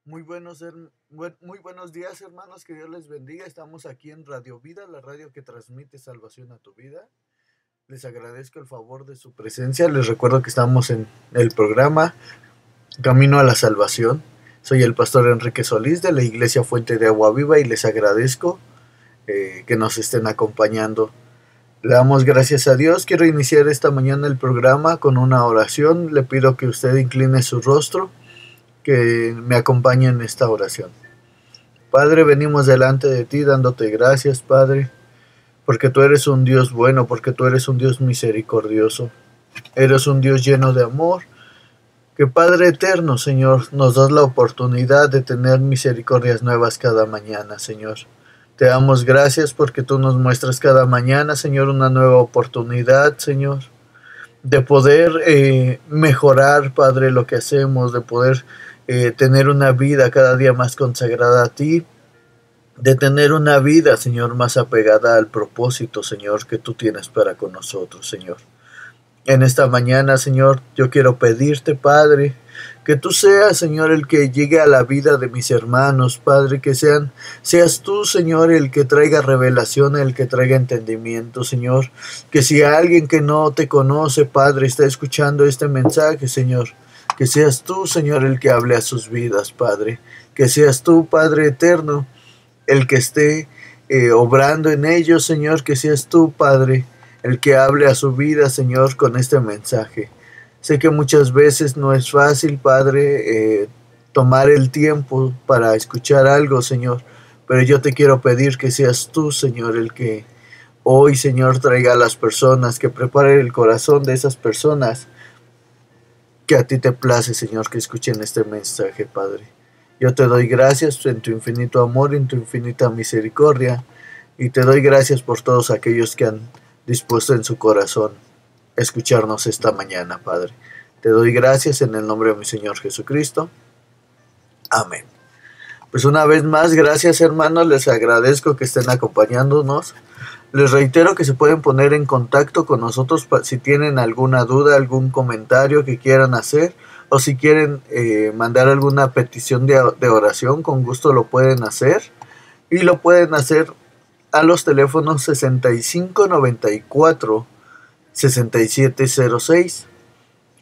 Muy buenos días, hermanos, que Dios les bendiga. Estamos aquí en Radio Vida, la radio que transmite salvación a tu vida. Les agradezco el favor de su presencia. Les recuerdo que estamos en el programa Camino a la Salvación. Soy el pastor Enrique Solís de la Iglesia Fuente de Agua Viva y les agradezco que nos estén acompañando. Le damos gracias a Dios. Quiero iniciar esta mañana el programa con una oración. Le pido que usted incline su rostro, que me acompañe en esta oración. Padre, venimos delante de ti dándote gracias, Padre, porque tú eres un Dios bueno, porque tú eres un Dios misericordioso. Eres un Dios lleno de amor, que Padre eterno, Señor, nos das la oportunidad de tener misericordias nuevas cada mañana, Señor. Te damos gracias porque tú nos muestras cada mañana, Señor, una nueva oportunidad, Señor, de poder mejorar, Padre, lo que hacemos, de poder tener una vida cada día más consagrada a ti, de tener una vida, Señor, más apegada al propósito, Señor, que tú tienes para con nosotros, Señor. En esta mañana, Señor, yo quiero pedirte, Padre, que tú seas, Señor, el que llegue a la vida de mis hermanos, Padre, que seas tú, Señor, el que traiga revelación, el que traiga entendimiento, Señor. Que si alguien que no te conoce, Padre, está escuchando este mensaje, Señor, que seas tú, Señor, el que hable a sus vidas, Padre. Que seas tú, Padre eterno, el que esté obrando en ellos, Señor. Que seas tú, Padre, el que hable a su vida, Señor, con este mensaje. Sé que muchas veces no es fácil, Padre, tomar el tiempo para escuchar algo, Señor, pero yo te quiero pedir que seas tú, Señor, el que hoy, Señor, traiga a las personas, que prepare el corazón de esas personas que a ti te place, Señor, que escuchen este mensaje, Padre. Yo te doy gracias en tu infinito amor, en tu infinita misericordia, y te doy gracias por todos aquellos que han dispuesto en su corazón escucharnos esta mañana, Padre. Te doy gracias en el nombre de mi Señor Jesucristo. Amén. Pues una vez más, gracias, hermanos, les agradezco que estén acompañándonos. Les reitero que se pueden poner en contacto con nosotros si tienen alguna duda, algún comentario que quieran hacer, o si quieren mandar alguna petición de oración, con gusto lo pueden hacer. Y lo pueden hacer a los teléfonos 6594 6706,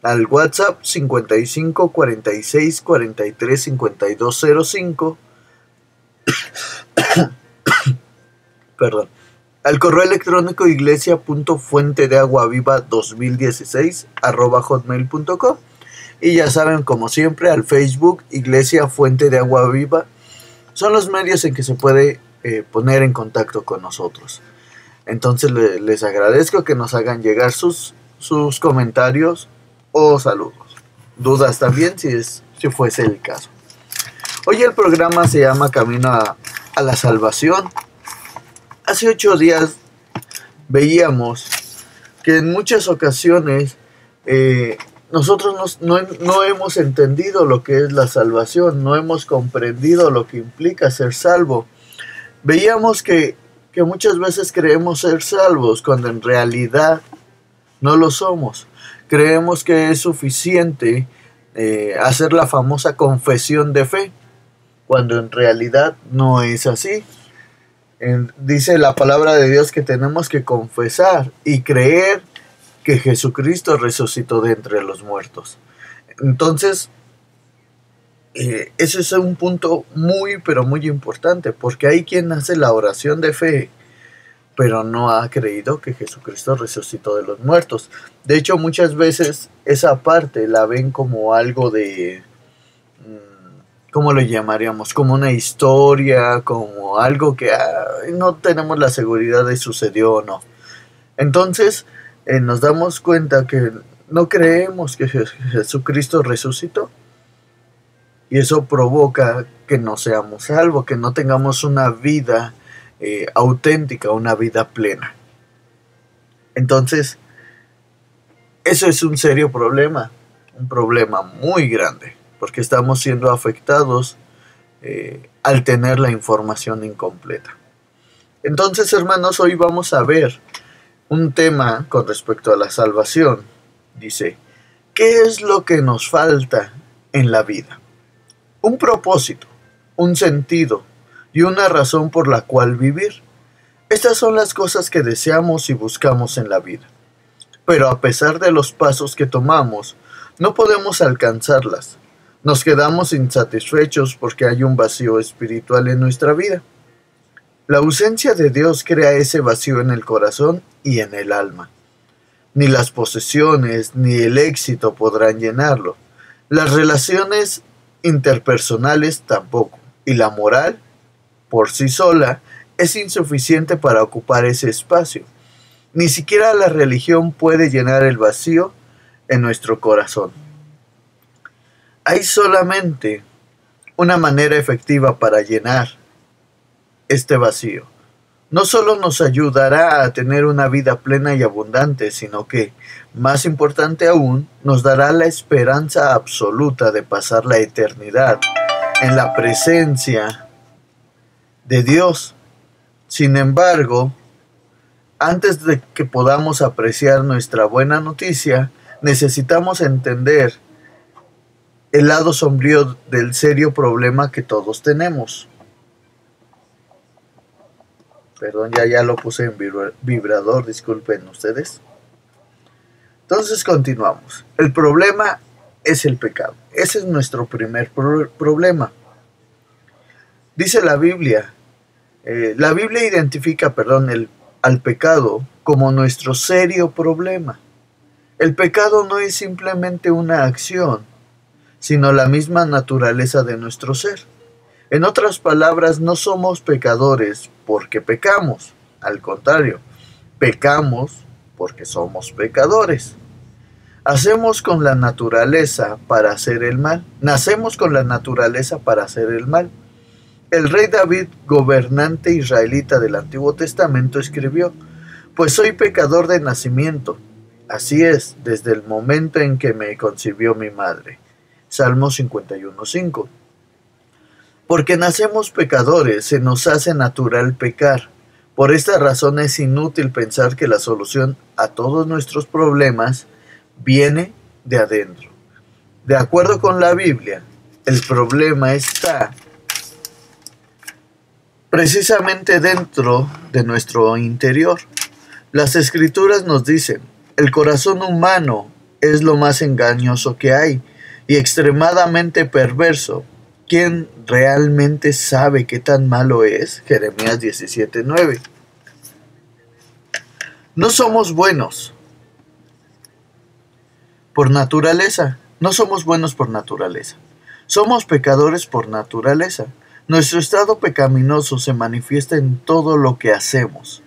al WhatsApp 55 46 43 5205, perdón, al correo electrónico iglesia.fuentedeaguaviva2016 @hotmail.com, y ya saben, como siempre, al Facebook Iglesia Fuente de Agua Viva. Son los medios en que se puede poner en contacto con nosotros. Entonces les agradezco que nos hagan llegar sus comentarios o saludos. Dudas también, si fuese el caso. Hoy el programa se llama Camino a la Salvación. Hace 8 días veíamos que en muchas ocasiones nosotros no hemos entendido lo que es la salvación, no hemos comprendido lo que implica ser salvo. Veíamos que muchas veces creemos ser salvos cuando en realidad no lo somos. Creemos que es suficiente hacer la famosa confesión de fe, cuando en realidad no es así. Dice la palabra de Dios que tenemos que confesar y creer que Jesucristo resucitó de entre los muertos. Entonces, ese es un punto muy, pero muy importante, porque hay quien hace la oración de fe, pero no ha creído que Jesucristo resucitó de los muertos. De hecho, muchas veces esa parte la ven como algo de, ¿cómo lo llamaríamos? Como una historia, como algo que no tenemos la seguridad de sucedió o no. Entonces, nos damos cuenta que no creemos que Jesucristo resucitó. Y eso provoca que no seamos salvos, que no tengamos una vida auténtica, una vida plena. Entonces, eso es un serio problema, un problema muy grande, porque estamos siendo afectados al tener la información incompleta. Entonces, hermanos, hoy vamos a ver un tema con respecto a la salvación. Dice, ¿qué es lo que nos falta en la vida? un propósito, un sentido y una razón por la cual vivir. Estas son las cosas que deseamos y buscamos en la vida. Pero a pesar de los pasos que tomamos, no podemos alcanzarlas. Nos quedamos insatisfechos porque hay un vacío espiritual en nuestra vida. La ausencia de Dios crea ese vacío en el corazón y en el alma. Ni las posesiones ni el éxito podrán llenarlo. Las relaciones interpersonales tampoco. Y la moral, por sí sola, es insuficiente para ocupar ese espacio. Ni siquiera la religión puede llenar el vacío en nuestro corazón. Hay solamente una manera efectiva para llenar este vacío. No solo nos ayudará a tener una vida plena y abundante, sino que, más importante aún, nos dará la esperanza absoluta de pasar la eternidad en la presencia de Dios. Sin embargo, antes de que podamos apreciar nuestra buena noticia, necesitamos entender el lado sombrío del serio problema que todos tenemos. Perdón, ya lo puse en vibrador, disculpen ustedes. Entonces continuamos. El problema es el pecado. Ese es nuestro primer problema. Dice la Biblia identifica, al pecado como nuestro serio problema. El pecado no es simplemente una acción, sino la misma naturaleza de nuestro ser. En otras palabras, no somos pecadores porque pecamos. Al contrario, pecamos porque somos pecadores. Nacemos con la naturaleza para hacer el mal. El rey David, gobernante israelita del Antiguo Testamento, escribió: pues soy pecador de nacimiento. Así es, desde el momento en que me concibió mi madre. Salmo 51:5. Porque nacemos pecadores, se nos hace natural pecar. Por esta razón es inútil pensar que la solución a todos nuestros problemas viene de adentro. De acuerdo con la Biblia, el problema está precisamente dentro de nuestro interior. Las Escrituras nos dicen: el corazón humano es lo más engañoso que hay y extremadamente perverso. ¿Quién realmente sabe qué tan malo es? Jeremías 17:9. No somos buenos por naturaleza. No somos buenos por naturaleza. Somos pecadores por naturaleza. Nuestro estado pecaminoso se manifiesta en todo lo que hacemos.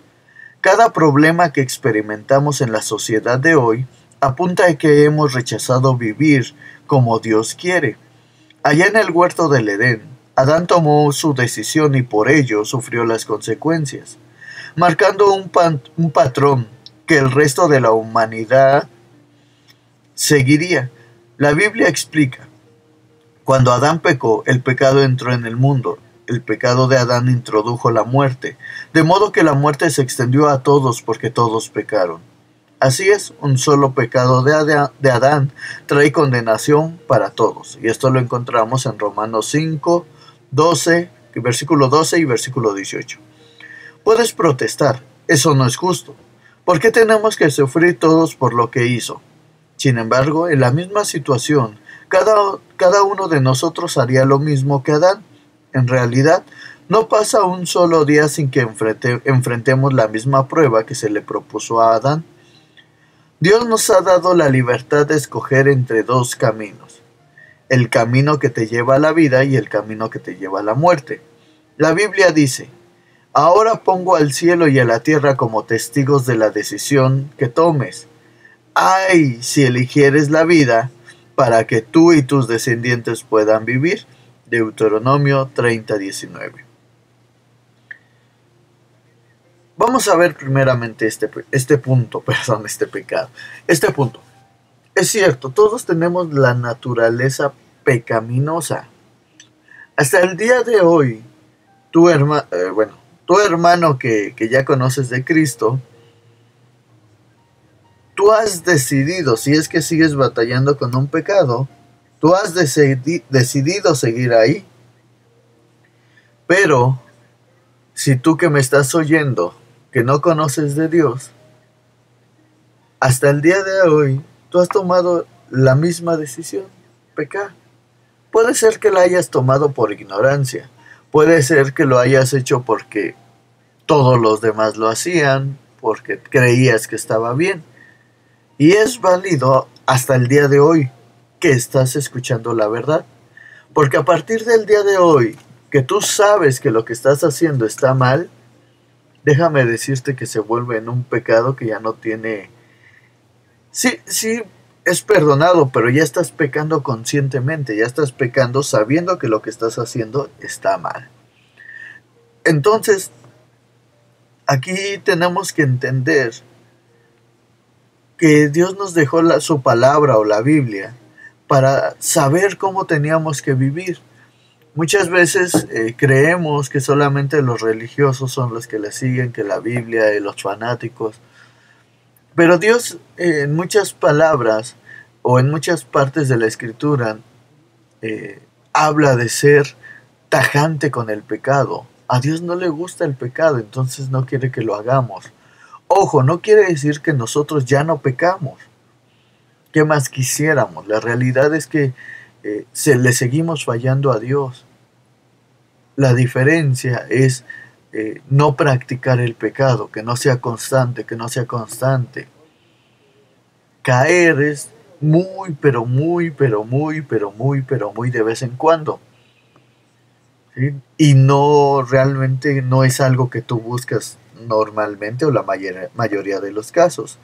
Cada problema que experimentamos en la sociedad de hoy apunta a que hemos rechazado vivir como Dios quiere. Allá en el huerto del Edén, Adán tomó su decisión y por ello sufrió las consecuencias, marcando un patrón que el resto de la humanidad seguiría. La Biblia explica: cuando Adán pecó, el pecado entró en el mundo. El pecado de Adán introdujo la muerte, de modo que la muerte se extendió a todos porque todos pecaron. Así es, un solo pecado de Adán trae condenación para todos. Y esto lo encontramos en Romanos 5, 12, versículo 12 y versículo 18. Puedes protestar: eso no es justo. ¿Por qué tenemos que sufrir todos por lo que hizo? Sin embargo, en la misma situación, cada uno de nosotros haría lo mismo que Adán. En realidad, no pasa un solo día sin que enfrentemos la misma prueba que se le propuso a Adán. Dios nos ha dado la libertad de escoger entre dos caminos: el camino que te lleva a la vida y el camino que te lleva a la muerte. La Biblia dice: ahora pongo al cielo y a la tierra como testigos de la decisión que tomes. ¡Ay, si eligieres la vida para que tú y tus descendientes puedan vivir! Deuteronomio 30:19. Vamos a ver primeramente este pecado. Este punto. Es cierto, todos tenemos la naturaleza pecaminosa. Hasta el día de hoy, tu hermano que ya conoces de Cristo, tú has decidido, si es que sigues batallando con un pecado, Tú has decidido seguir ahí. Pero si tú que me estás oyendo, que no conoces de Dios, hasta el día de hoy, tú has tomado la misma decisión, pecar. Puede ser que la hayas tomado por ignorancia. Puede ser que lo hayas hecho porque todos los demás lo hacían, porque creías que estaba bien. Y es válido hasta el día de hoy que estás escuchando la verdad. Porque a partir del día de hoy, que tú sabes que lo que estás haciendo está mal, déjame decirte que se vuelve en un pecado que ya no tiene... Sí, sí, es perdonado, pero ya estás pecando conscientemente, ya estás pecando sabiendo que lo que estás haciendo está mal. Entonces, aquí tenemos que entender que Dios nos dejó su palabra o la Biblia para saber cómo teníamos que vivir. Muchas veces creemos que solamente los religiosos son los que le siguen, que la Biblia y los fanáticos. Pero Dios en muchas palabras o en muchas partes de la Escritura habla de ser tajante con el pecado. A Dios no le gusta el pecado, entonces no quiere que lo hagamos. Ojo, no quiere decir que nosotros ya no pecamos. ¿Qué más quisiéramos? La realidad es que le seguimos fallando a Dios. La diferencia es no practicar el pecado, que no sea constante, que no sea constante. Caer es muy, pero muy, pero muy, pero muy, pero muy de vez en cuando. ¿Sí? Y no, realmente no es algo que tú buscas normalmente o la mayoría de los casos.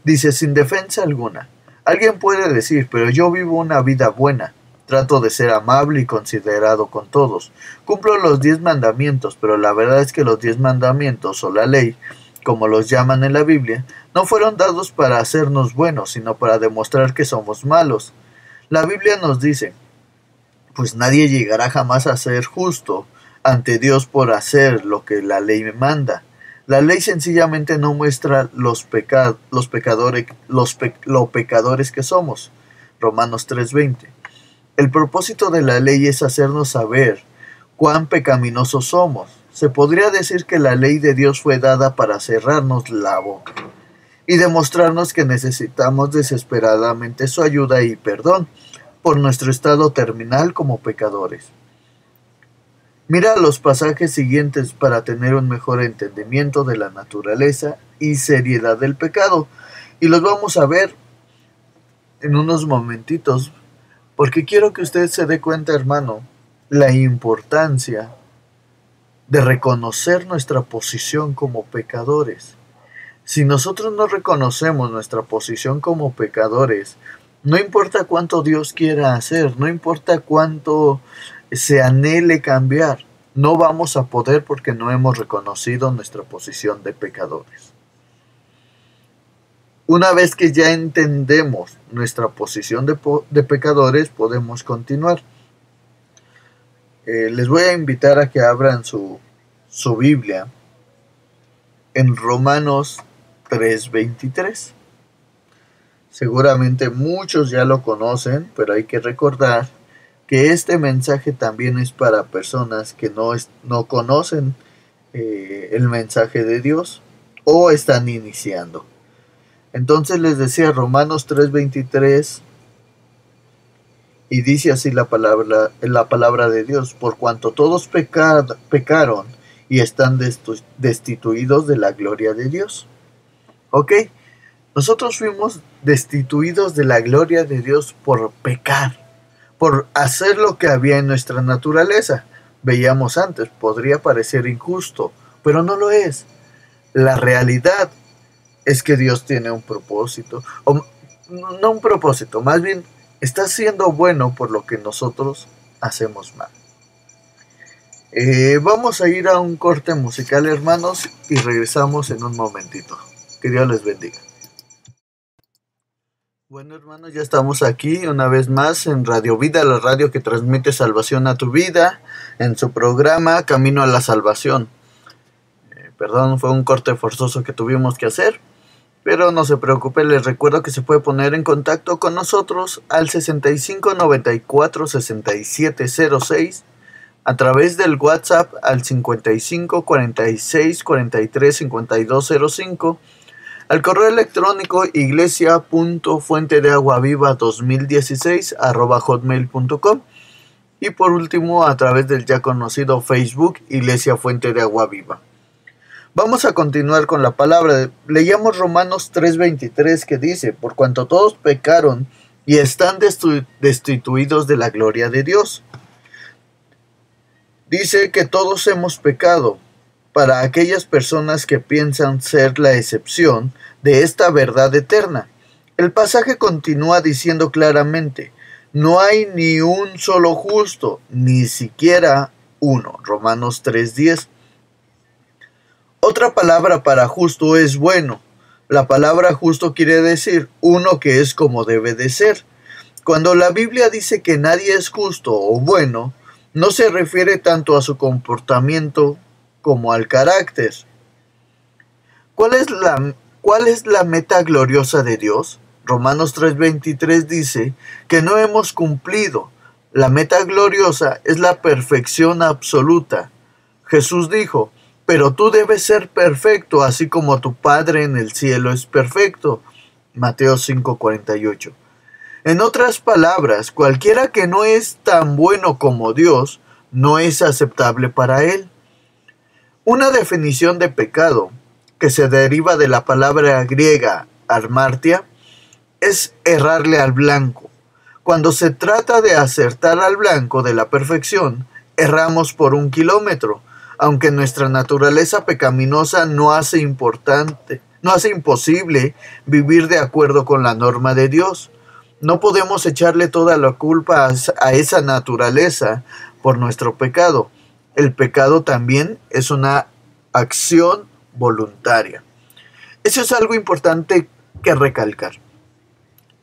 Dice, sin defensa alguna. Alguien puede decir, pero yo vivo una vida buena. Trato de ser amable y considerado con todos. Cumplo los 10 mandamientos, pero la verdad es que los 10 mandamientos o la ley, como los llaman en la Biblia, no fueron dados para hacernos buenos, sino para demostrar que somos malos. La Biblia nos dice, pues nadie llegará jamás a ser justo ante Dios por hacer lo que la ley me manda. La ley sencillamente no muestra lo pecadores que somos. Romanos 3:20. El propósito de la ley es hacernos saber cuán pecaminosos somos. Se podría decir que la ley de Dios fue dada para cerrarnos la boca y demostrarnos que necesitamos desesperadamente su ayuda y perdón por nuestro estado terminal como pecadores. Mira los pasajes siguientes para tener un mejor entendimiento de la naturaleza y seriedad del pecado, y los vamos a ver en unos momentitos, porque quiero que usted se dé cuenta, hermano, la importancia de reconocer nuestra posición como pecadores. Si nosotros no reconocemos nuestra posición como pecadores, no importa cuánto Dios quiera hacer, no importa cuánto se anhele cambiar, no vamos a poder porque no hemos reconocido nuestra posición de pecadores. Una vez que ya entendemos nuestra posición de pecadores, podemos continuar. Les voy a invitar a que abran su Biblia en Romanos 3:23. Seguramente muchos ya lo conocen, pero hay que recordar que este mensaje también es para personas que no conocen el mensaje de Dios o están iniciando. Entonces les decía Romanos 3:23 y dice así la palabra de Dios: por cuanto todos pecaron y están destituidos de la gloria de Dios. ¿Ok? Nosotros fuimos destituidos de la gloria de Dios por pecar, por hacer lo que había en nuestra naturaleza. Veíamos antes, podría parecer injusto, pero no lo es. La realidad es que Dios tiene un propósito, o no un propósito, más bien está siendo bueno por lo que nosotros hacemos mal. Vamos a ir a un corte musical, hermanos, y regresamos en un momentito. Que Dios les bendiga. Bueno, hermanos, ya estamos aquí una vez más en Radio Vida, la radio que transmite salvación a tu vida, en su programa Camino a la Salvación. Perdón, fue un corte forzoso que tuvimos que hacer. Pero no se preocupe, les recuerdo que se puede poner en contacto con nosotros al 65 94 67 06, a través del WhatsApp al 55 46 43 52 05, al correo electrónico iglesia.fuentedeaguaviva2016 @hotmail.com, y por último a través del ya conocido Facebook Iglesia Fuente de Agua Viva. Vamos a continuar con la palabra. Leíamos Romanos 3:23, que dice: por cuanto todos pecaron y están destituidos de la gloria de Dios. Dice que todos hemos pecado. Para aquellas personas que piensan ser la excepción de esta verdad eterna. El pasaje continúa diciendo claramente: no hay ni un solo justo, ni siquiera uno. Romanos 3:10. Otra palabra para justo es bueno. La palabra justo quiere decir uno que es como debe de ser. Cuando la Biblia dice que nadie es justo o bueno, no se refiere tanto a su comportamiento como al carácter. ¿Cuál es la meta gloriosa de Dios? Romanos 3:23 dice que no hemos cumplido. La meta gloriosa es la perfección absoluta. Jesús dijo: pero tú debes ser perfecto, así como tu Padre en el cielo es perfecto. Mateo 5:48. En otras palabras, cualquiera que no es tan bueno como Dios, no es aceptable para Él. Una definición de pecado, que se deriva de la palabra griega armartia, es errarle al blanco. Cuando se trata de acertar al blanco de la perfección, erramos por 1 kilómetro. Aunque nuestra naturaleza pecaminosa no hace imposible vivir de acuerdo con la norma de Dios. No podemos echarle toda la culpa a esa naturaleza por nuestro pecado. El pecado también es una acción voluntaria. Eso es algo importante que recalcar.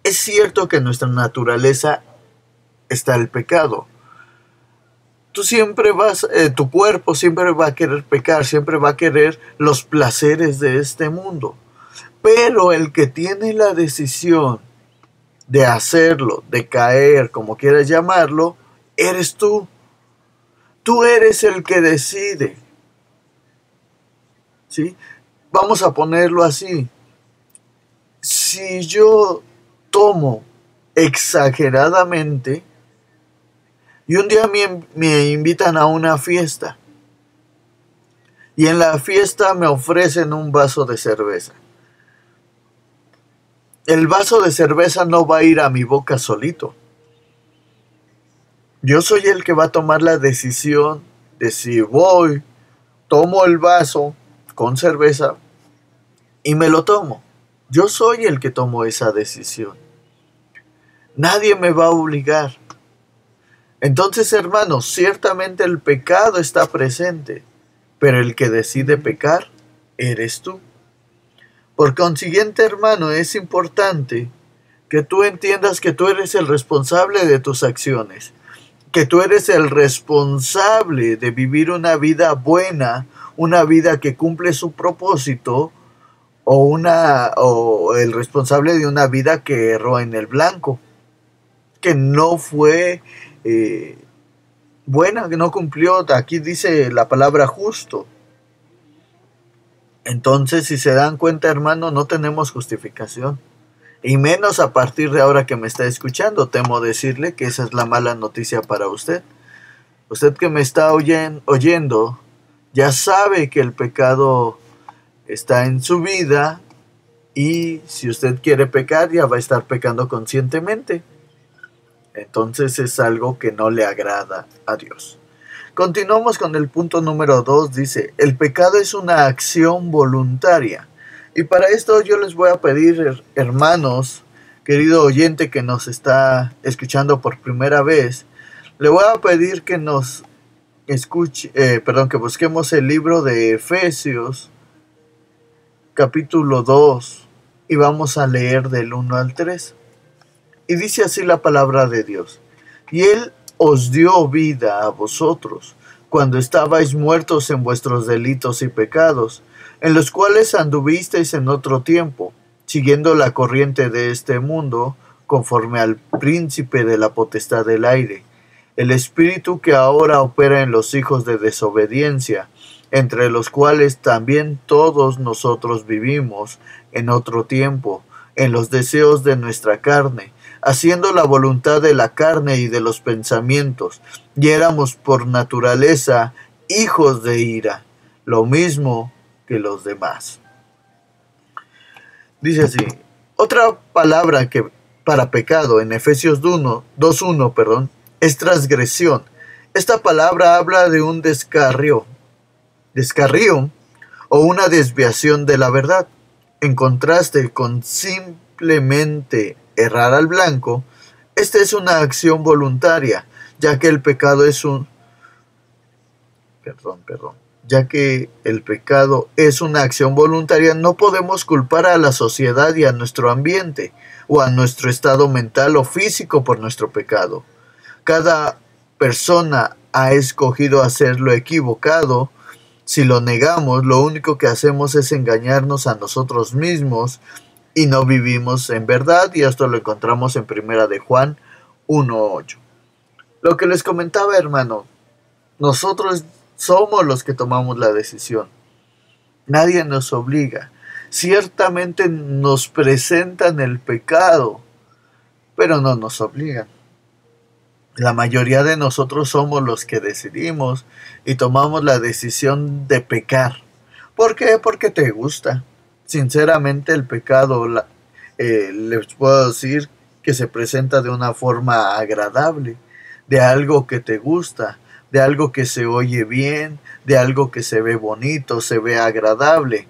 Es cierto que en nuestra naturaleza está el pecado. Tu cuerpo siempre va a querer pecar, siempre va a querer los placeres de este mundo. Pero el que tiene la decisión de hacerlo, de caer, como quieras llamarlo, eres tú. Tú eres el que decide. ¿Sí? Vamos a ponerlo así. Si yo tomo exageradamente, y un día me invitan a una fiesta, y en la fiesta me ofrecen un vaso de cerveza. El vaso de cerveza no va a ir a mi boca solito. Yo soy el que va a tomar la decisión de si tomo el vaso con cerveza y me lo tomo. Yo soy el que tomo esa decisión. Nadie me va a obligar. Entonces, hermanos, ciertamente el pecado está presente, pero el que decide pecar eres tú. Por consiguiente, hermano, es importante que tú entiendas que tú eres el responsable de tus acciones, que tú eres el responsable de vivir una vida buena, una vida que cumple su propósito, o el responsable de una vida que erró en el blanco, que no fue buena, que no cumplió. Aquí dice la palabra justo. Entonces, si se dan cuenta, hermano, no tenemos justificación. Y menos a partir de ahora que me está escuchando. Temo decirle que esa es la mala noticia para usted. Usted que me está oyendo, ya sabe que el pecado está en su vida. Y si usted quiere pecar, ya va a estar pecando conscientemente. Entonces es algo que no le agrada a Dios. Continuamos con el punto número 2. Dice: el pecado es una acción voluntaria. Y para esto yo les voy a pedir, hermanos, querido oyente que nos está escuchando por primera vez, le voy a pedir que nos que busquemos el libro de Efesios, capítulo 2, y vamos a leer del 1 al 3. Y dice así la palabra de Dios: y Él os dio vida a vosotros, cuando estabais muertos en vuestros delitos y pecados, en los cuales anduvisteis en otro tiempo, siguiendo la corriente de este mundo, conforme al príncipe de la potestad del aire, el espíritu que ahora opera en los hijos de desobediencia, entre los cuales también todos nosotros vivimos en otro tiempo, en los deseos de nuestra carne, haciendo la voluntad de la carne y de los pensamientos, y éramos por naturaleza hijos de ira, lo mismo que los demás. Dice así, otra palabra que para pecado en Efesios 2:1, es transgresión. Esta palabra habla de un descarrío o una desviación de la verdad. En contraste con simplemente errar al blanco, esta es una acción voluntaria, ya que el pecado es ya que el pecado es una acción voluntaria, no podemos culpar a la sociedad y a nuestro ambiente o a nuestro estado mental o físico por nuestro pecado. Cada persona ha escogido hacer lo equivocado. Si lo negamos, lo único que hacemos es engañarnos a nosotros mismos y no vivimos en verdad, y esto lo encontramos en 1 de Juan 1:8. Lo que les comentaba, hermano, nosotros somos los que tomamos la decisión. Nadie nos obliga. Ciertamente nos presentan el pecado, pero no nos obligan. La mayoría de nosotros somos los que decidimos y tomamos la decisión de pecar. ¿Por qué? Porque te gusta. Sinceramente, el pecado, les puedo decir que se presenta de una forma agradable, de algo que te gusta, de algo que se oye bien, de algo que se ve bonito, se ve agradable.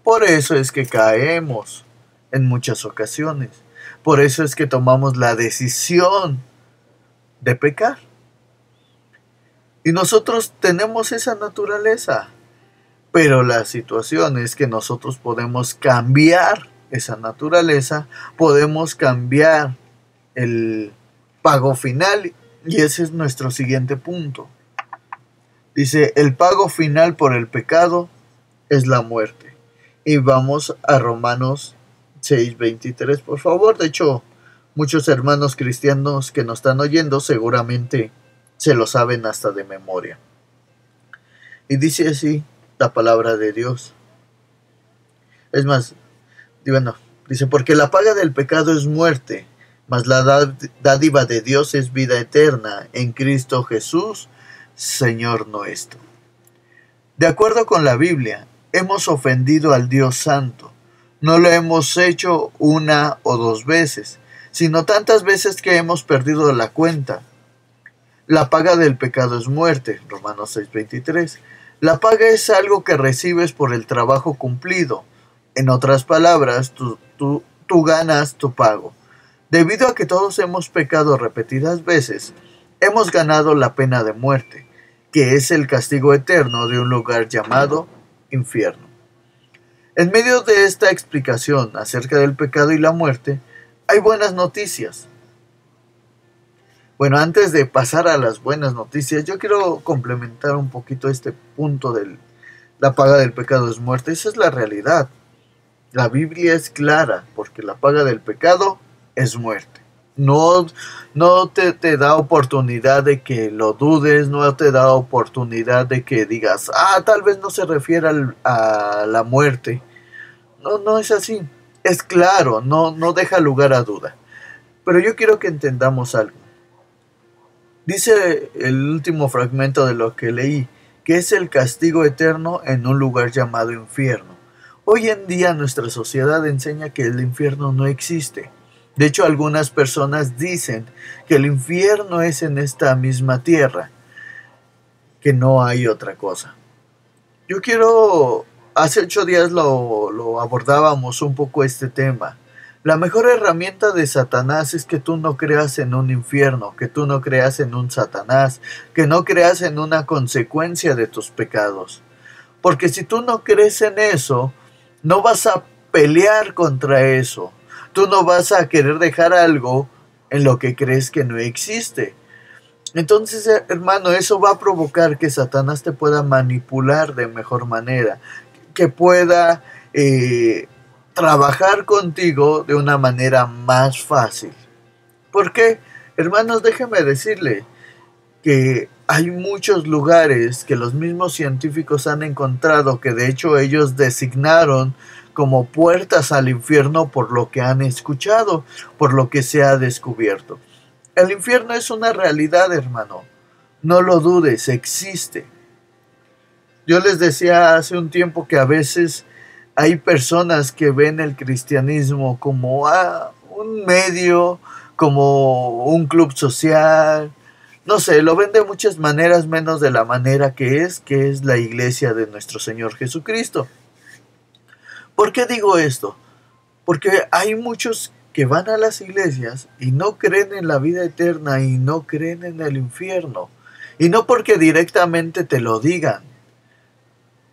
Por eso es que caemos en muchas ocasiones. Por eso es que tomamos la decisión de pecar. Y nosotros tenemos esa naturaleza. Pero la situación es que nosotros podemos cambiar esa naturaleza, podemos cambiar el pago final, y ese es nuestro siguiente punto. Dice, el pago final por el pecado es la muerte. Y vamos a Romanos 6:23, por favor. De hecho, muchos hermanos cristianos que nos están oyendo seguramente se lo saben hasta de memoria. Y dice así la palabra de Dios. Es más, bueno, dice, porque la paga del pecado es muerte, mas la dádiva de Dios es vida eterna en Cristo Jesús, Señor nuestro. De acuerdo con la Biblia, hemos ofendido al Dios Santo. No lo hemos hecho una o dos veces, sino tantas veces que hemos perdido la cuenta. La paga del pecado es muerte, Romanos 6:23. La paga es algo que recibes por el trabajo cumplido. En otras palabras, tú ganas tu pago. Debido a que todos hemos pecado repetidas veces, hemos ganado la pena de muerte, que es el castigo eterno de un lugar llamado infierno. En medio de esta explicación acerca del pecado y la muerte, hay buenas noticias. Bueno, antes de pasar a las buenas noticias, yo quiero complementar un poquito este punto de la paga del pecado es muerte. Esa es la realidad. La Biblia es clara, porque la paga del pecado es muerte. No te da oportunidad de que lo dudes, no te da oportunidad de que digas, tal vez no se refiere a la muerte. No es así. Es claro, no deja lugar a duda. Pero yo quiero que entendamos algo. Dice el último fragmento de lo que leí, que es el castigo eterno en un lugar llamado infierno. Hoy en día nuestra sociedad enseña que el infierno no existe. De hecho, algunas personas dicen que el infierno es en esta misma tierra, que no hay otra cosa. Hace 8 días lo abordábamos un poco este tema. La mejor herramienta de Satanás es que tú no creas en un infierno, que tú no creas en un Satanás, que no creas en una consecuencia de tus pecados. Porque si tú no crees en eso, no vas a pelear contra eso. Tú no vas a querer dejar algo en lo que crees que no existe. Entonces, hermano, eso va a provocar que Satanás te pueda manipular de mejor manera, que pueda trabajar contigo de una manera más fácil. ¿Por qué? Hermanos, déjenme decirle que hay muchos lugares que los mismos científicos han encontrado que de hecho ellos designaron como puertas al infierno por lo que han escuchado, por lo que se ha descubierto. El infierno es una realidad, hermano. No lo dudes, existe. Yo les decía hace un tiempo que a veces hay personas que ven el cristianismo como un medio, como un club social. No sé, lo ven de muchas maneras menos de la manera que es la iglesia de nuestro Señor Jesucristo. ¿Por qué digo esto? Porque hay muchos que van a las iglesias y no creen en la vida eterna y no creen en el infierno. Y no porque directamente te lo digan,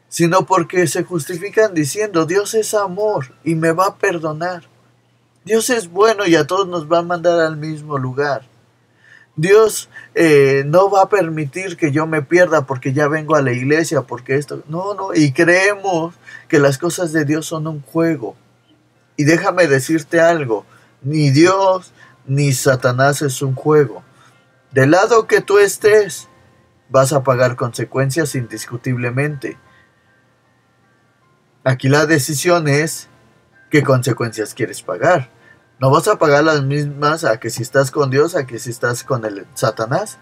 sino porque se justifican diciendo, Dios es amor y me va a perdonar. Dios es bueno y a todos nos va a mandar al mismo lugar. Dios no va a permitir que yo me pierda porque ya vengo a la iglesia, porque esto... No, y creemos que las cosas de Dios son un juego. Y déjame decirte algo, ni Dios ni Satanás es un juego. Del lado que tú estés, vas a pagar consecuencias indiscutiblemente. Aquí la decisión es qué consecuencias quieres pagar. No vas a pagar las mismas a que si estás con Dios, a que si estás con el Satanás.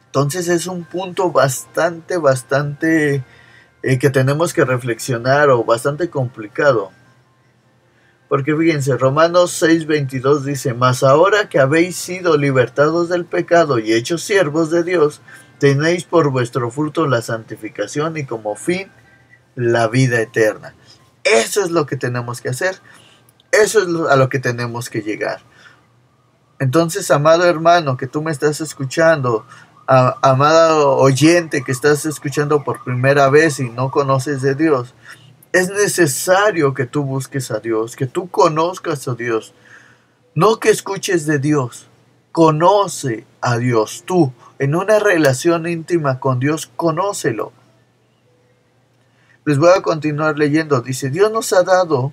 Entonces es un punto bastante que tenemos que reflexionar, o bastante complicado. Porque fíjense, Romanos 6:22 dice, mas ahora que habéis sido libertados del pecado y hechos siervos de Dios, tenéis por vuestro fruto la santificación y como fin la vida eterna. Eso es lo que tenemos que hacer. Eso es a lo que tenemos que llegar. Entonces, amado hermano, que tú me estás escuchando, amado oyente que estás escuchando por primera vez y no conoces de Dios, es necesario que tú busques a Dios, que tú conozcas a Dios. No que escuches de Dios, conoce a Dios. Tú, en una relación íntima con Dios, conócelo. Les voy a continuar leyendo. Dice, Dios nos ha dado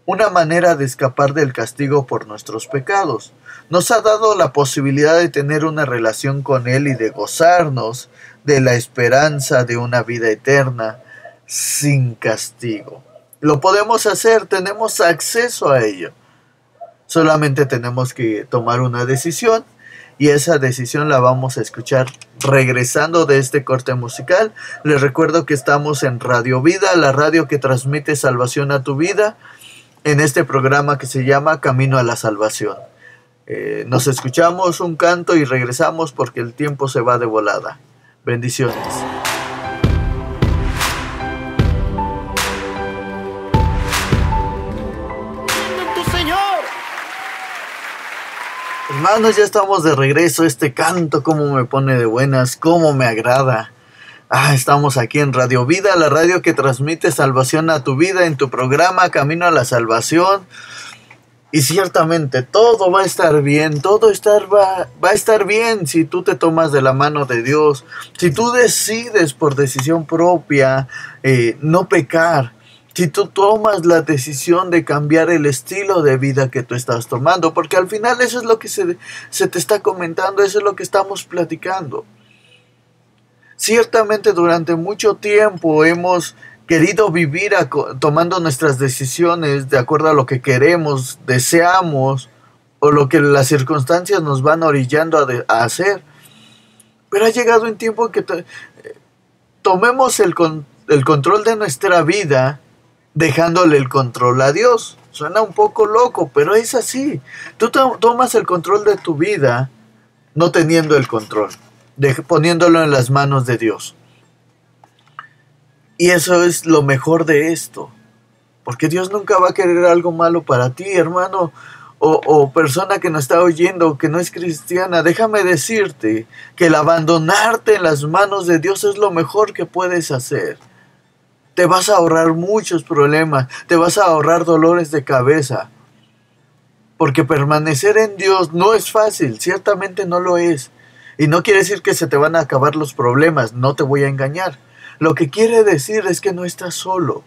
una manera de escapar del castigo por nuestros pecados. Nos ha dado la posibilidad de tener una relación con Él y de gozarnos de la esperanza de una vida eterna sin castigo. Lo podemos hacer, tenemos acceso a ello. Solamente tenemos que tomar una decisión y esa decisión la vamos a escuchar regresando de este corte musical. Les recuerdo que estamos en Radio Vida, la radio que transmite salvación a tu vida, en este programa que se llama Camino a la Salvación. Nos escuchamos un canto y regresamos porque el tiempo se va de volada. Bendiciones. Hermanos, ya estamos de regreso. Este canto cómo me pone de buenas, cómo me agrada. Estamos aquí en Radio Vida, la radio que transmite salvación a tu vida, en tu programa Camino a la Salvación. Y ciertamente todo va a estar bien, va a estar bien si tú te tomas de la mano de Dios, si tú decides por decisión propia no pecar, si tú tomas la decisión de cambiar el estilo de vida que tú estás tomando, porque al final eso es lo que se te está comentando, eso es lo que estamos platicando. Ciertamente durante mucho tiempo hemos querido vivir tomando nuestras decisiones de acuerdo a lo que queremos, deseamos o lo que las circunstancias nos van orillando a hacer. Pero ha llegado un tiempo que tomemos el control de nuestra vida dejándole el control a Dios. Suena un poco loco, pero es así. Tú tomas el control de tu vida no teniendo el control, poniéndolo en las manos de Dios. Y eso es lo mejor de esto. Porque Dios nunca va a querer algo malo para ti, hermano. O persona que nos está oyendo, que no es cristiana. Déjame decirte que el abandonarte en las manos de Dios es lo mejor que puedes hacer. Te vas a ahorrar muchos problemas. Te vas a ahorrar dolores de cabeza. Porque permanecer en Dios no es fácil. Ciertamente no lo es. Y no quiere decir que se te van a acabar los problemas. No te voy a engañar. Lo que quiere decir es que no estás solo.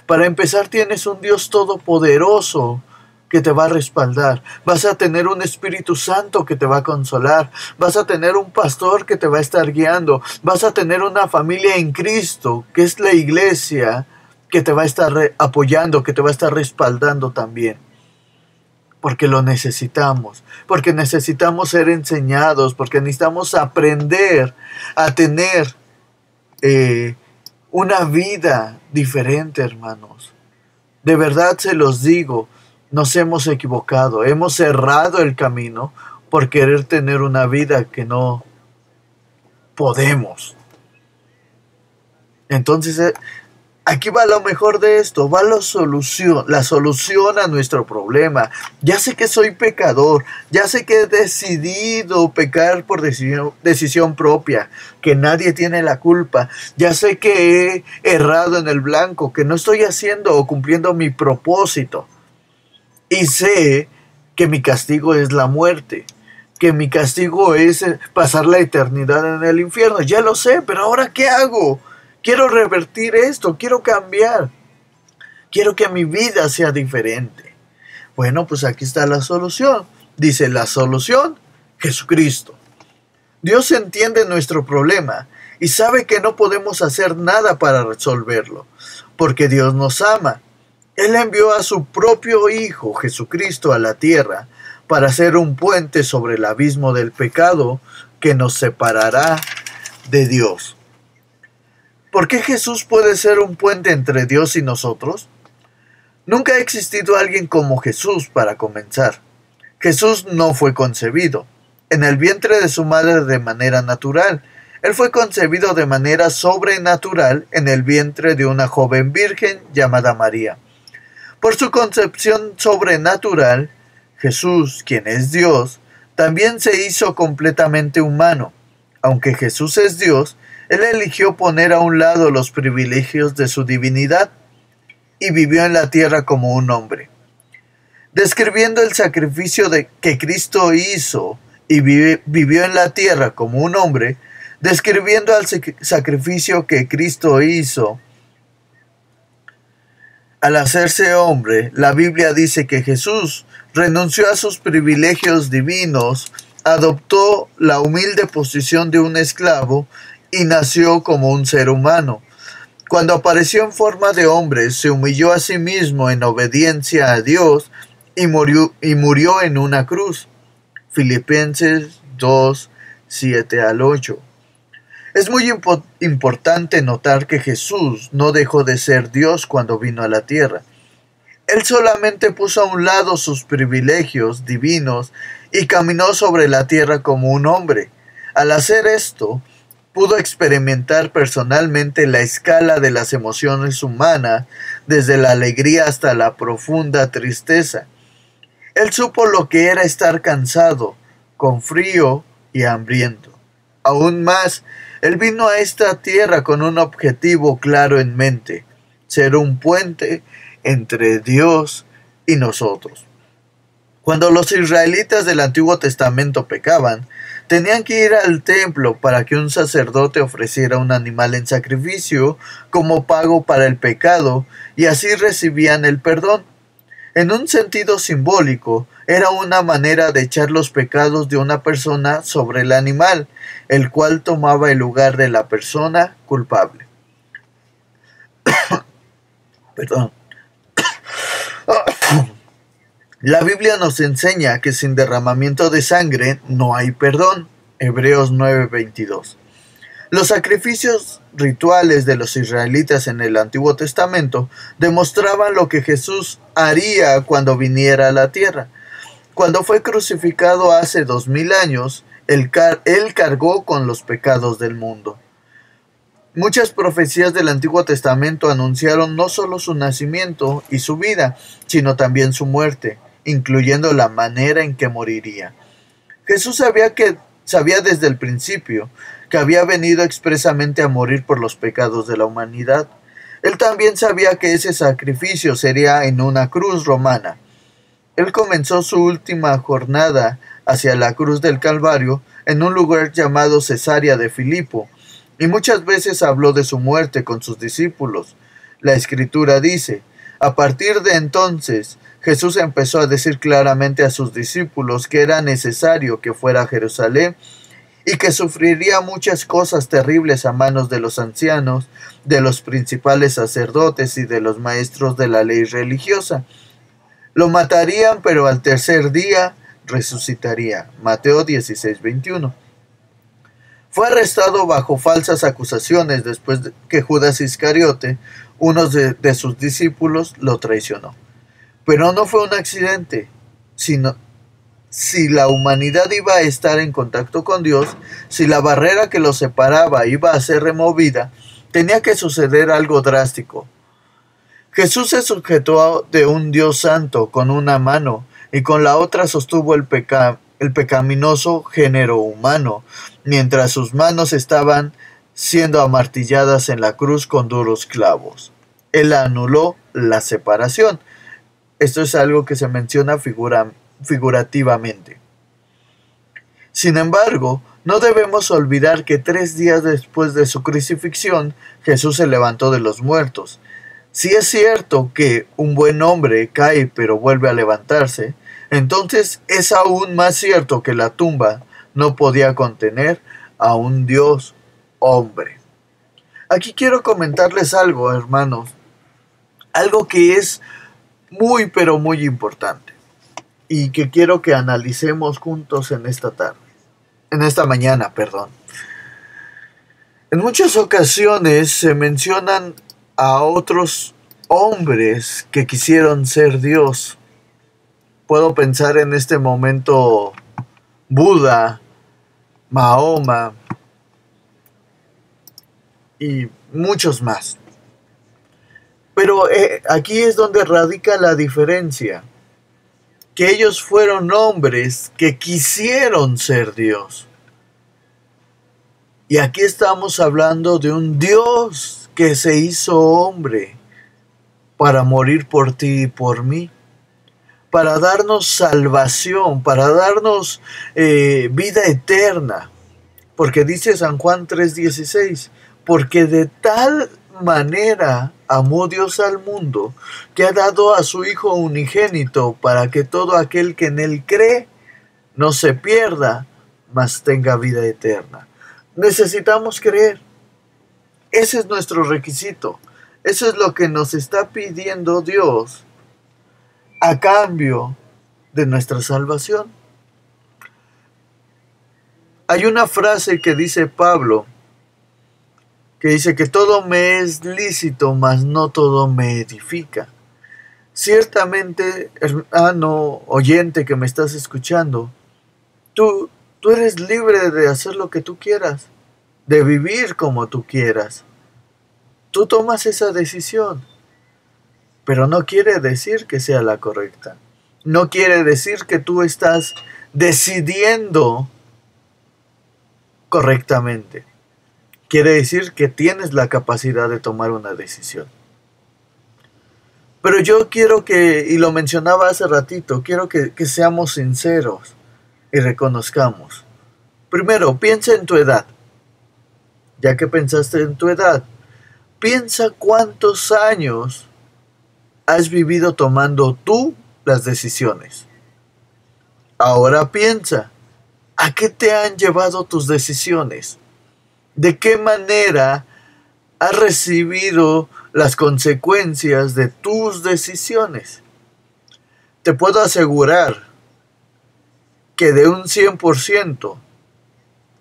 Para empezar, tienes un Dios todopoderoso que te va a respaldar. Vas a tener un Espíritu Santo que te va a consolar. Vas a tener un pastor que te va a estar guiando. Vas a tener una familia en Cristo, que es la iglesia, que te va a estar apoyando, que te va a estar respaldando también. Porque lo necesitamos, porque necesitamos ser enseñados, porque necesitamos aprender a tener una vida diferente, hermanos. De verdad se los digo, nos hemos equivocado, hemos cerrado el camino por querer tener una vida que no podemos. Entonces, aquí va lo mejor de esto, va la solución a nuestro problema. Ya sé que soy pecador, ya sé que he decidido pecar por decisión propia, que nadie tiene la culpa. Ya sé que he errado en el blanco, que no estoy haciendo o cumpliendo mi propósito. Y sé que mi castigo es la muerte, que mi castigo es pasar la eternidad en el infierno. Ya lo sé, pero ahora ¿qué hago? Quiero revertir esto, quiero cambiar. Quiero que mi vida sea diferente. Bueno, pues aquí está la solución. Dice la solución, Jesucristo. Dios entiende nuestro problema y sabe que no podemos hacer nada para resolverlo, porque Dios nos ama. Él envió a su propio Hijo, Jesucristo, a la tierra para ser un puente sobre el abismo del pecado que nos separará de Dios. ¿Por qué Jesús puede ser un puente entre Dios y nosotros? Nunca ha existido alguien como Jesús para comenzar. Jesús no fue concebido en el vientre de su madre de manera natural. Él fue concebido de manera sobrenatural en el vientre de una joven virgen llamada María. Por su concepción sobrenatural, Jesús, quien es Dios, también se hizo completamente humano. Aunque Jesús es Dios, Él eligió poner a un lado los privilegios de su divinidad y vivió en la tierra como un hombre. Describiendo el sacrificio que Cristo hizo y vivió en la tierra como un hombre, describiendo el sacrificio que Cristo hizo al hacerse hombre, la Biblia dice que Jesús renunció a sus privilegios divinos, adoptó la humilde posición de un esclavo y nació como un ser humano. Cuando apareció en forma de hombre, se humilló a sí mismo en obediencia a Dios y murió en una cruz. Filipenses 2, 7 al 8. Es muy importante notar que Jesús no dejó de ser Dios cuando vino a la tierra. Él solamente puso a un lado sus privilegios divinos y caminó sobre la tierra como un hombre. Al hacer esto, pudo experimentar personalmente la escala de las emociones humanas, desde la alegría hasta la profunda tristeza. Él supo lo que era estar cansado, con frío y hambriento. Aún más, Él vino a esta tierra con un objetivo claro en mente: ser un puente entre Dios y nosotros. Cuando los israelitas del Antiguo Testamento pecaban, tenían que ir al templo para que un sacerdote ofreciera un animal en sacrificio como pago para el pecado, y así recibían el perdón. En un sentido simbólico, era una manera de echar los pecados de una persona sobre el animal, el cual tomaba el lugar de la persona culpable. Perdón. La Biblia nos enseña que sin derramamiento de sangre no hay perdón. Hebreos 9:22. Los sacrificios rituales de los israelitas en el Antiguo Testamento demostraban lo que Jesús haría cuando viniera a la tierra. Cuando fue crucificado hace 2000 años, Él cargó con los pecados del mundo. Muchas profecías del Antiguo Testamento anunciaron no solo su nacimiento y su vida, sino también su muerte, incluyendo la manera en que moriría. Jesús sabía desde el principio que había venido expresamente a morir por los pecados de la humanidad. Él también sabía que ese sacrificio sería en una cruz romana. Él comenzó su última jornada hacia la cruz del Calvario en un lugar llamado Cesarea de Filipo, y muchas veces habló de su muerte con sus discípulos. La Escritura dice: a partir de entonces, Jesús empezó a decir claramente a sus discípulos que era necesario que fuera a Jerusalén y que sufriría muchas cosas terribles a manos de los ancianos, de los principales sacerdotes y de los maestros de la ley religiosa. Lo matarían, pero al tercer día resucitaría. Mateo 16:21. Fue arrestado bajo falsas acusaciones después de que Judas Iscariote, uno de sus discípulos, lo traicionó. Pero no fue un accidente, sino si la humanidad iba a estar en contacto con Dios, si la barrera que los separaba iba a ser removida, tenía que suceder algo drástico. Jesús se sujetó de un Dios santo con una mano y con la otra sostuvo el pecaminoso género humano, mientras sus manos estaban siendo amartilladas en la cruz con duros clavos. Él anuló la separación. Esto es algo que se menciona figurativamente. Sin embargo, no debemos olvidar que 3 días después de su crucifixión, Jesús se levantó de los muertos. Si es cierto que un buen hombre cae pero vuelve a levantarse, entonces es aún más cierto que la tumba no podía contener a un Dios hombre. Aquí quiero comentarles algo, hermanos, algo que es muy pero muy importante y que quiero que analicemos juntos en esta mañana. En muchas ocasiones se mencionan a otros hombres que quisieron ser Dios. Puedo pensar en este momento Buda, Mahoma y muchos más. Pero aquí es donde radica la diferencia, que ellos fueron hombres que quisieron ser Dios. Y aquí estamos hablando de un Dios que se hizo hombre para morir por ti y por mí, para darnos salvación, para darnos vida eterna. Porque dice San Juan 3:16, porque de tal manera amó Dios al mundo, que ha dado a su Hijo unigénito, para que todo aquel que en él cree no se pierda, mas tenga vida eterna. Necesitamos creer. Ese es nuestro requisito. Eso es lo que nos está pidiendo Dios a cambio de nuestra salvación. Hay una frase que dice Pablo, que dice que todo me es lícito, mas no todo me edifica. Ciertamente, hermano oyente que me estás escuchando, tú eres libre de hacer lo que tú quieras, de vivir como tú quieras. Tú tomas esa decisión, pero no quiere decir que sea la correcta. No quiere decir que tú estás decidiendo correctamente. Quiere decir que tienes la capacidad de tomar una decisión. Pero yo quiero y lo mencionaba hace ratito, quiero que seamos sinceros y reconozcamos. Primero, piensa en tu edad. Ya que pensaste en tu edad, piensa cuántos años has vivido tomando tú las decisiones. Ahora piensa, ¿a qué te han llevado tus decisiones? ¿De qué manera has recibido las consecuencias de tus decisiones? Te puedo asegurar que de un 100%,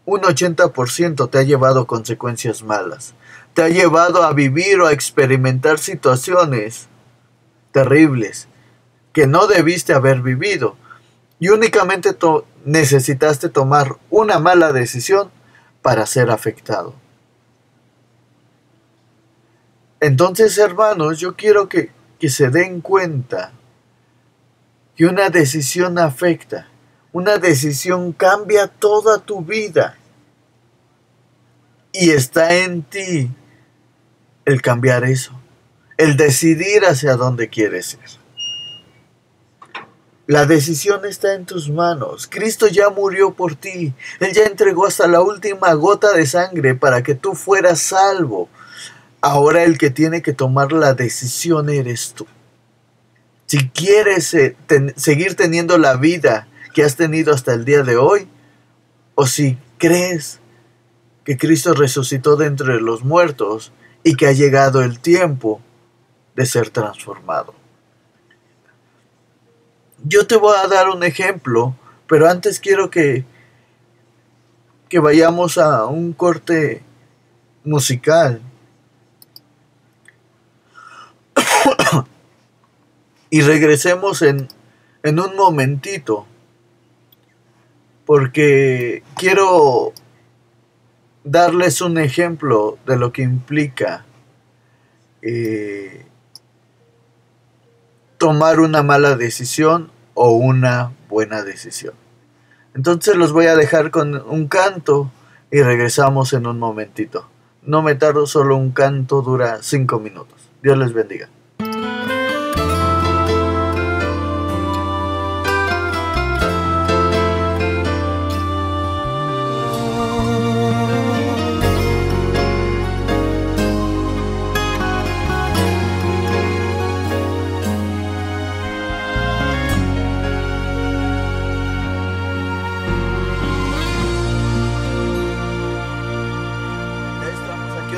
un 80% te ha llevado consecuencias malas. Te ha llevado a vivir o a experimentar situaciones terribles que no debiste haber vivido. Y únicamente necesitaste tomar una mala decisión para ser afectado. Entonces, hermanos, yo quiero que se den cuenta que una decisión afecta. Una decisión cambia toda tu vida. Y está en ti el cambiar eso. El decidir hacia dónde quieres ir. La decisión está en tus manos. Cristo ya murió por ti. Él ya entregó hasta la última gota de sangre para que tú fueras salvo. Ahora el que tiene que tomar la decisión eres tú. Si quieres seguir teniendo la vida que has tenido hasta el día de hoy, o si crees que Cristo resucitó de entre los muertos y que ha llegado el tiempo de ser transformado. Yo te voy a dar un ejemplo, pero antes quiero que vayamos a un corte musical y regresemos en un momentito, porque quiero darles un ejemplo de lo que implica tomar una mala decisión o una buena decisión. Entonces los voy a dejar con un canto y regresamos en un momentito. No me tardo, solo un canto dura 5 minutos. Dios les bendiga.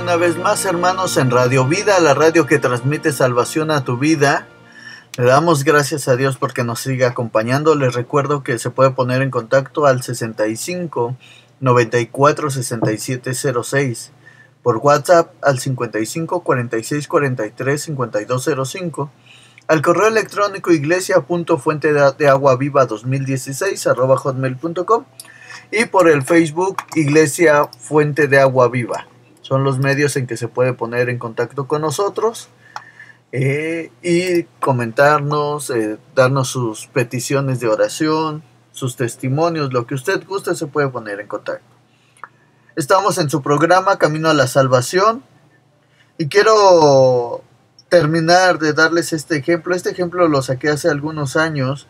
Una vez más, hermanos, en Radio Vida, la radio que transmite salvación a tu vida. Le damos gracias a Dios porque nos sigue acompañando. Les recuerdo que se puede poner en contacto al 65 94 67 06, por WhatsApp al 55 46 43 52 05, al correo electrónico iglesia.fuentedeaguaviva2016 @hotmail.com y por el Facebook Iglesia Fuente de Agua Viva. Son los medios en que se puede poner en contacto con nosotros y comentarnos, darnos sus peticiones de oración, sus testimonios, lo que usted guste se puede poner en contacto. Estamos en su programa Camino a la Salvación y quiero terminar de darles este ejemplo. Este ejemplo lo saqué hace algunos años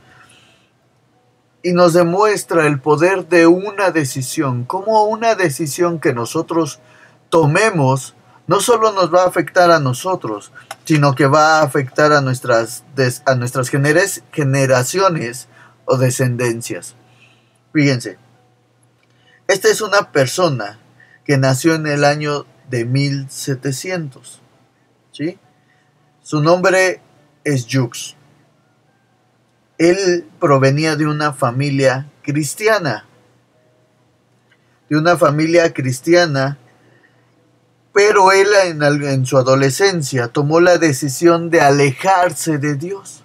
y nos demuestra el poder de una decisión, como una decisión que nosotros tomemos no solo nos va a afectar a nosotros, sino que va a afectar a nuestras generaciones o descendencias. Fíjense, esta es una persona que nació en el año de 1700, ¿sí? Su nombre es Jux. Él provenía de una familia cristiana, pero él en su adolescencia tomó la decisión de alejarse de Dios,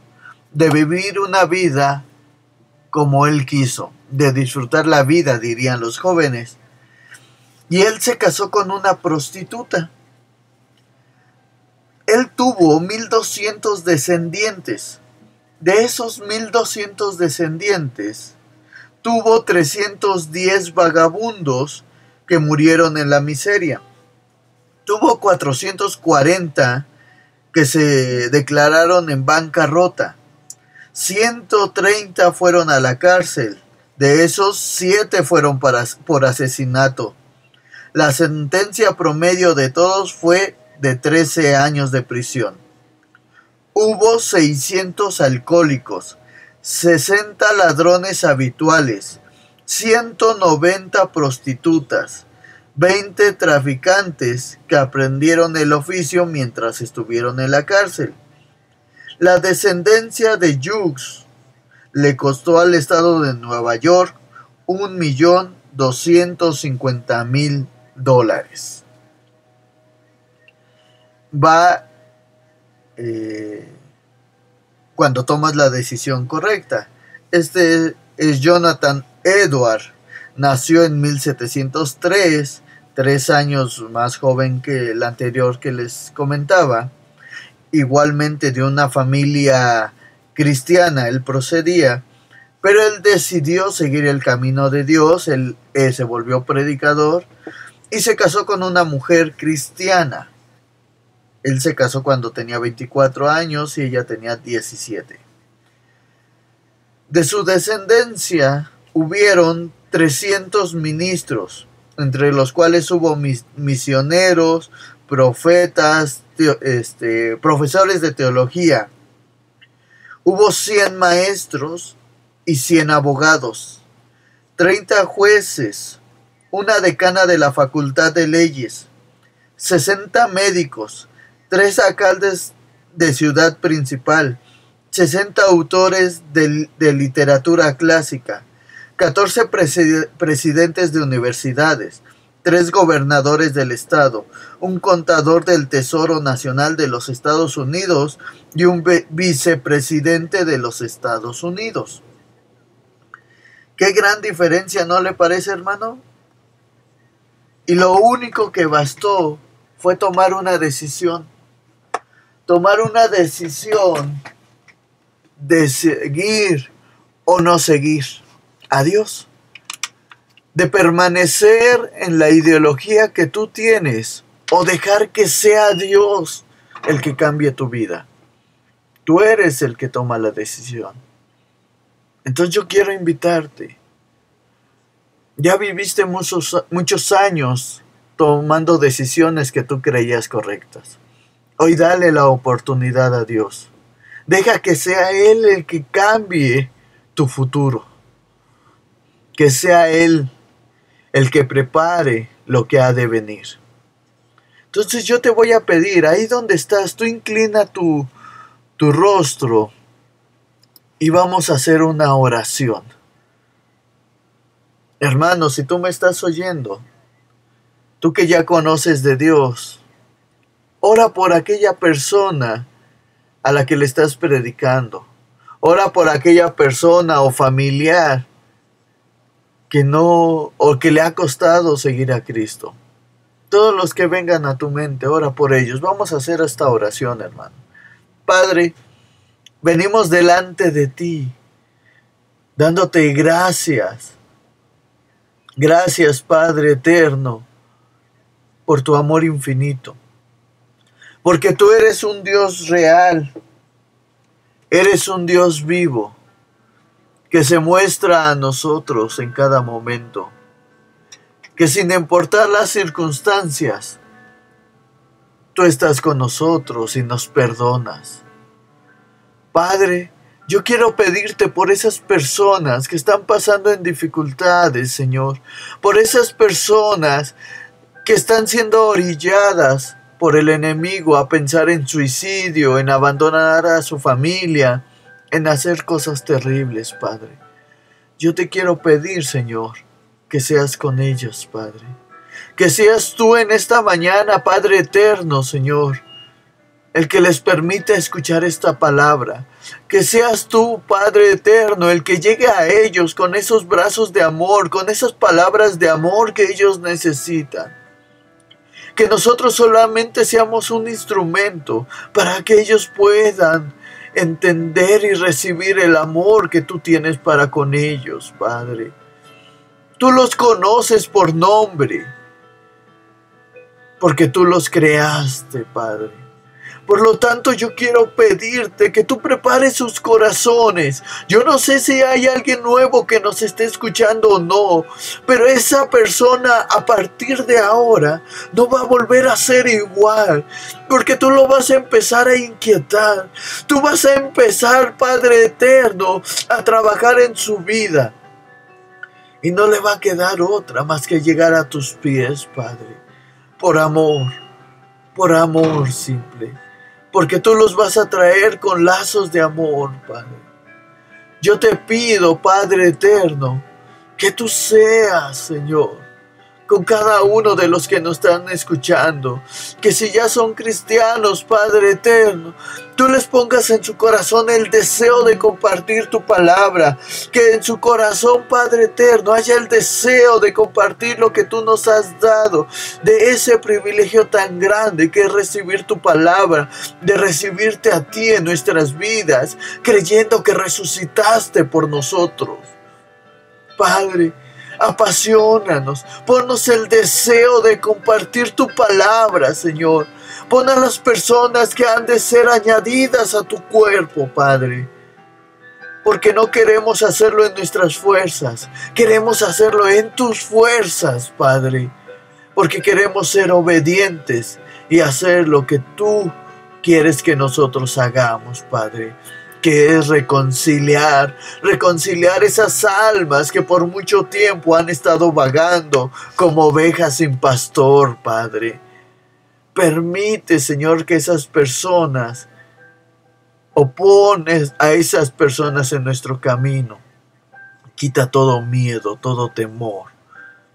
de vivir una vida como él quiso, de disfrutar la vida, dirían los jóvenes. Y él se casó con una prostituta. Él tuvo 1200 descendientes. De esos 1200 descendientes, tuvo 310 vagabundos que murieron en la miseria. Tuvo 440 que se declararon en bancarrota. 130 fueron a la cárcel. De esos, 7 fueron por asesinato. La sentencia promedio de todos fue de 13 años de prisión. Hubo 600 alcohólicos, 60 ladrones habituales, 190 prostitutas, 20 traficantes que aprendieron el oficio mientras estuvieron en la cárcel. La descendencia de Jux le costó al estado de Nueva York $1,250,000. Cuando tomas la decisión correcta. Este es Jonathan Edward. Nació en 1703, 3 años más joven que el anterior que les comentaba. Igualmente de una familia cristiana él procedía, pero él decidió seguir el camino de Dios. Él se volvió predicador y se casó con una mujer cristiana. Él se casó cuando tenía 24 años y ella tenía 17. De su descendencia hubieron 300 ministros, entre los cuales hubo misioneros, profetas, profesores de teología. Hubo 100 maestros y 100 abogados, 30 jueces, una decana de la Facultad de Leyes, 60 médicos, 3 alcaldes de ciudad principal, 60 autores de literatura clásica, 14 presidentes de universidades, 3 gobernadores del estado, un contador del Tesoro Nacional de los Estados Unidos y un vicepresidente de los Estados Unidos. ¿Qué gran diferencia, no le parece, hermano? Y lo único que bastó fue tomar una decisión. Tomar una decisión de seguir o no seguir a Dios. De permanecer en la ideología que tú tienes o dejar que sea Dios el que cambie tu vida. Tú eres el que toma la decisión. Entonces yo quiero invitarte. Ya viviste muchos años tomando decisiones que tú creías correctas. Hoy dale la oportunidad a Dios. Deja que sea Él el que cambie tu futuro. Que sea Él el que prepare lo que ha de venir. Entonces yo te voy a pedir, ahí donde estás, tú inclina tu rostro y vamos a hacer una oración. Hermano, si tú me estás oyendo, tú que ya conoces de Dios, ora por aquella persona a la que le estás predicando. Ora por aquella persona o familiar que no, o que le ha costado seguir a Cristo. Todos los que vengan a tu mente, ora por ellos. Vamos a hacer esta oración, hermano. Padre, venimos delante de ti, dándote gracias. Gracias, Padre eterno, por tu amor infinito. Porque tú eres un Dios real. Eres un Dios vivo, que se muestra a nosotros en cada momento, que sin importar las circunstancias, tú estás con nosotros y nos perdonas. Padre, yo quiero pedirte por esas personas que están pasando en dificultades, Señor, por esas personas que están siendo orilladas por el enemigo a pensar en suicidio, en abandonar a su familia, en hacer cosas terribles, Padre. Yo te quiero pedir, Señor, que seas con ellos, Padre. Que seas tú en esta mañana, Padre eterno, Señor, el que les permita escuchar esta palabra. Que seas tú, Padre eterno, el que llegue a ellos con esos brazos de amor, con esas palabras de amor que ellos necesitan. Que nosotros solamente seamos un instrumento para que ellos puedan entender y recibir el amor que tú tienes para con ellos, Padre. Tú los conoces por nombre, porque tú los creaste, Padre. Por lo tanto, yo quiero pedirte que tú prepares sus corazones. Yo no sé si hay alguien nuevo que nos esté escuchando o no, pero esa persona a partir de ahora no va a volver a ser igual, porque tú lo vas a empezar a inquietar. Tú vas a empezar, Padre eterno, a trabajar en su vida. Y no le va a quedar otra más que llegar a tus pies, Padre, por amor simple. Porque tú los vas a traer con lazos de amor, Padre. Yo te pido, Padre eterno, que tú seas, Señor, con cada uno de los que nos están escuchando. Que si ya son cristianos, Padre eterno, tú les pongas en su corazón el deseo de compartir tu palabra. Que en su corazón, Padre eterno, haya el deseo de compartir lo que tú nos has dado. De ese privilegio tan grande que es recibir tu palabra. De recibirte a ti en nuestras vidas, creyendo que resucitaste por nosotros. Padre, apaciónanos, ponnos el deseo de compartir tu palabra, Señor. Pon a las personas que han de ser añadidas a tu cuerpo, Padre. Porque no queremos hacerlo en nuestras fuerzas, queremos hacerlo en tus fuerzas, Padre. porque queremos ser obedientes y hacer lo que tú quieres que nosotros hagamos, Padre, que es reconciliar esas almas que por mucho tiempo han estado vagando como ovejas sin pastor, Padre. Permite, Señor, que esas personas, opones a esas personas en nuestro camino. Quita todo miedo, todo temor.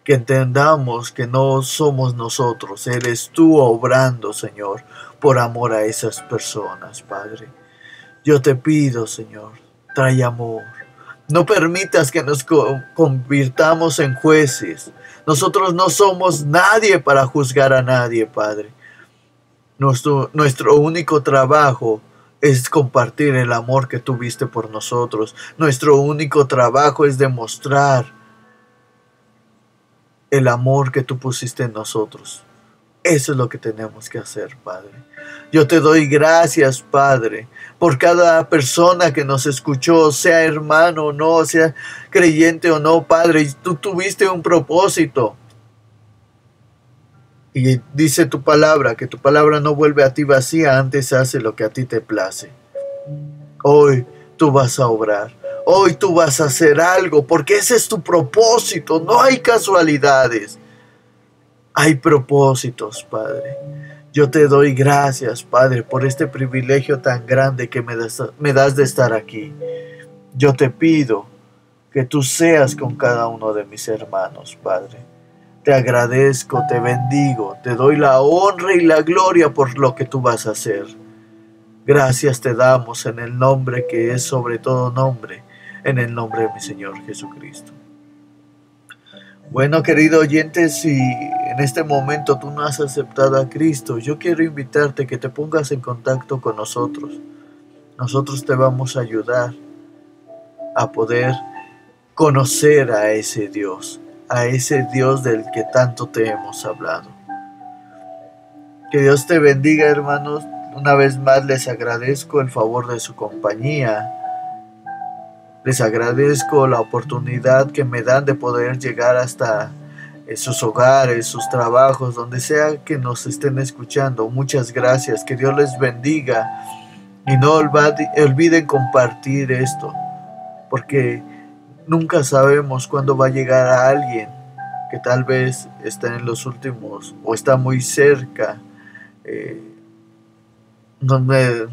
Que entendamos que no somos nosotros, eres tú obrando, Señor, por amor a esas personas, Padre. Yo te pido, Señor, trae amor. No permitas que nos convirtamos en jueces. Nosotros no somos nadie para juzgar a nadie, Padre. Nuestro único trabajo es compartir el amor que tuviste por nosotros. Nuestro único trabajo es demostrar el amor que tú pusiste en nosotros. Eso es lo que tenemos que hacer, Padre. Yo te doy gracias, Padre, por cada persona que nos escuchó, sea hermano o no, sea creyente o no, Padre. Tú tuviste un propósito. Y dice tu palabra, que tu palabra no vuelve a ti vacía, antes hace lo que a ti te place. Hoy tú vas a obrar. Hoy tú vas a hacer algo, porque ese es tu propósito. No hay casualidades. Hay propósitos, Padre. Yo te doy gracias, Padre, por este privilegio tan grande que me das de estar aquí. Yo te pido que tú seas con cada uno de mis hermanos, Padre. Te agradezco, te bendigo, te doy la honra y la gloria por lo que tú vas a hacer. Gracias te damos en el nombre que es sobre todo nombre, en el nombre de mi Señor Jesucristo. Bueno, querido oyente, si en este momento tú no has aceptado a Cristo, yo quiero invitarte que te pongas en contacto con nosotros. Nosotros te vamos a ayudar a poder conocer a ese Dios del que tanto te hemos hablado. Que Dios te bendiga, hermanos. Una vez más les agradezco el favor de su compañía. Les agradezco la oportunidad que me dan de poder llegar hasta sus hogares, sus trabajos, donde sea que nos estén escuchando. Muchas gracias. Que Dios les bendiga. Y no olviden compartir esto, porque nunca sabemos cuándo va a llegar a alguien que tal vez está en los últimos o está muy cerca. No me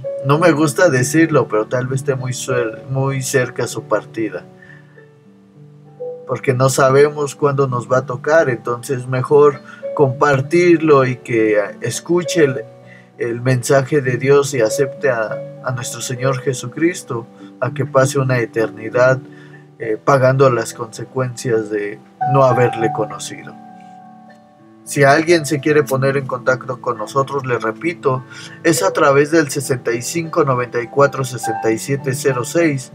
gusta decirlo, pero tal vez esté muy cerca su partida. Porque no sabemos cuándo nos va a tocar, entonces mejor compartirlo y que escuche el mensaje de Dios y acepte a nuestro Señor Jesucristo, a que pase una eternidad pagando las consecuencias de no haberle conocido. Si alguien se quiere poner en contacto con nosotros, les repito, es a través del 65 94 67 06,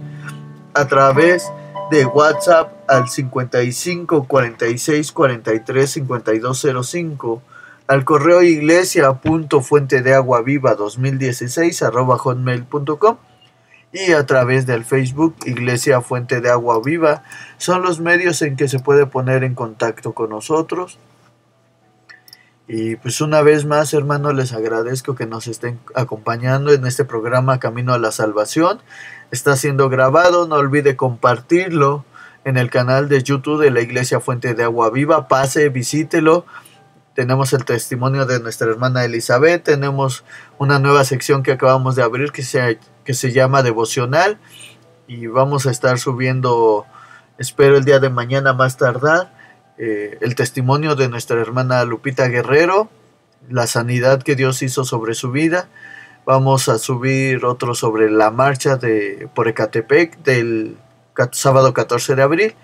a través de WhatsApp al 55 46 43 52 05, al correo iglesia.fuentedeaguaviva2016 @hotmail.com y a través del Facebook Iglesia Fuente de Agua Viva. Son los medios en que se puede poner en contacto con nosotros. Y pues una vez más, hermanos, les agradezco que nos estén acompañando en este programa Camino a la Salvación. Está siendo grabado, no olvide compartirlo en el canal de YouTube de la Iglesia Fuente de Agua Viva. Pase, visítelo. Tenemos el testimonio de nuestra hermana Elizabeth. Tenemos una nueva sección que acabamos de abrir que se llama Devocional. Y vamos a estar subiendo, espero el día de mañana más tardar, el testimonio de nuestra hermana Lupita Guerrero, la sanidad que Dios hizo sobre su vida. Vamos a subir otro sobre la marcha por Ecatepec del sábado 14 de abril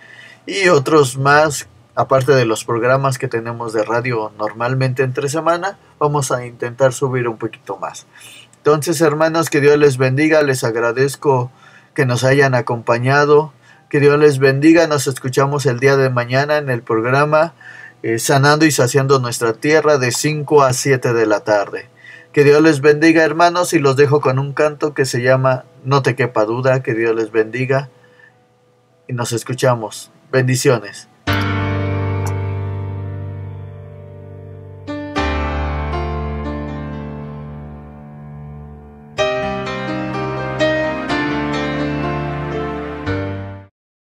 y otros más, aparte de los programas que tenemos de radio normalmente entre semana. Vamos a intentar subir un poquito más. Entonces, hermanos, que Dios les bendiga. Les agradezco que nos hayan acompañado. Que Dios les bendiga. Nos escuchamos el día de mañana en el programa Sanando y Saciando Nuestra Tierra de 5 a 7 de la tarde. Que Dios les bendiga, hermanos, y los dejo con un canto que se llama No te quepa duda. Que Dios les bendiga y nos escuchamos. Bendiciones.